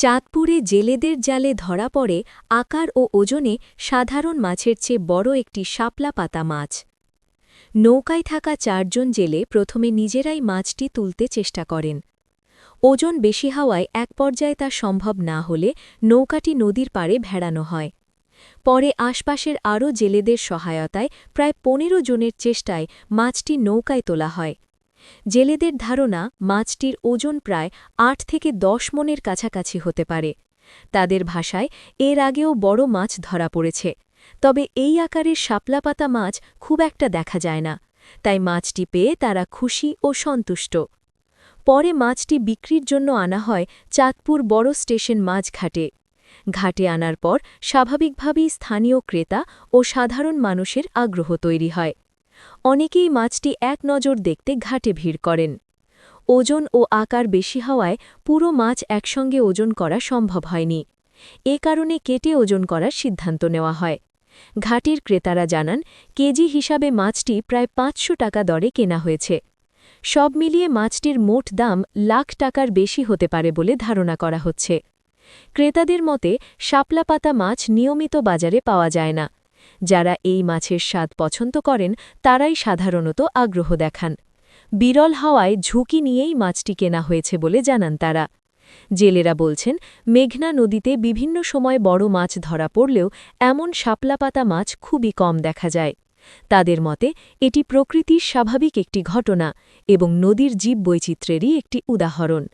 চাঁদপুরে জেলেদের জালে ধরা পড়ে আকার ও ওজনে সাধারণ মাছের চেয়ে বড় একটি শাপলা পাতা মাছ। নৌকায় থাকা ৪ জন জেলে প্রথমে নিজেরাই মাছটি তুলতে চেষ্টা করেন। ওজন বেশি হওয়ায় এক পর্যায়ে তা সম্ভব না হলে নৌকাটি নদীর পাড়ে ভেড়ানো হয়। পরে আশপাশের আরও জেলেদের সহায়তায় প্রায় ১৫ জনের চেষ্টায় মাছটি নৌকায় তোলা হয়। জেলেদের ধারণা মাছটির ওজন প্রায় ৮ থেকে ১০ মণের কাছাকাছি হতে পারে। তাদের ভাষায় এর আগেও বড় মাছ ধরা পড়েছে, তবে এই আকারের শাপলাপাতা মাছ খুব একটা দেখা যায় না, তাই মাছটি পেয়ে তারা খুশি ও সন্তুষ্ট। পরে মাছটি বিক্রির জন্য আনা হয় চাঁদপুর বড় স্টেশন মাছঘাটে। ঘাটে আনার পর স্বাভাবিকভাবেই স্থানীয় ক্রেতা ও সাধারণ মানুষের আগ্রহ তৈরি হয়। অনেকেই মাছটি এক নজর দেখতে ঘাটে ভিড় করেন। ওজন ও আকার বেশি হওয়ায় পুরো মাছ একসঙ্গে ওজন করা সম্ভব হয়নি। এ কারণে কেটে ওজন করার সিদ্ধান্ত নেওয়া হয়। ঘাটের ক্রেতারা জানান, কেজি হিসাবে মাছটি প্রায় ৫০০ টাকা দরে কেনা হয়েছে। সব মিলিয়ে মাছটির মোট দাম লাখ টাকার বেশি হতে পারে বলে ধারণা করা হচ্ছে। ক্রেতাদের মতে শাপলাপাতা মাছ নিয়মিত বাজারে পাওয়া যায় না। যারা এই মাছের স্বাদ পছন্দ করেন তারাই সাধারণত আগ্রহ দেখান। বিরল হওয়ায় ঝুঁকি নিয়েই মাছটি কেনা হয়েছে বলে জানান তারা। জেলেরা বলছেন, মেঘনা নদীতে বিভিন্ন সময় বড় মাছ ধরা পড়লেও এমন শাপলাপাতা মাছ খুবই কম দেখা যায়। তাদের মতে এটি প্রকৃতির স্বাভাবিক একটি ঘটনা এবং নদীর জীববৈচিত্র্যেরই একটি উদাহরণ।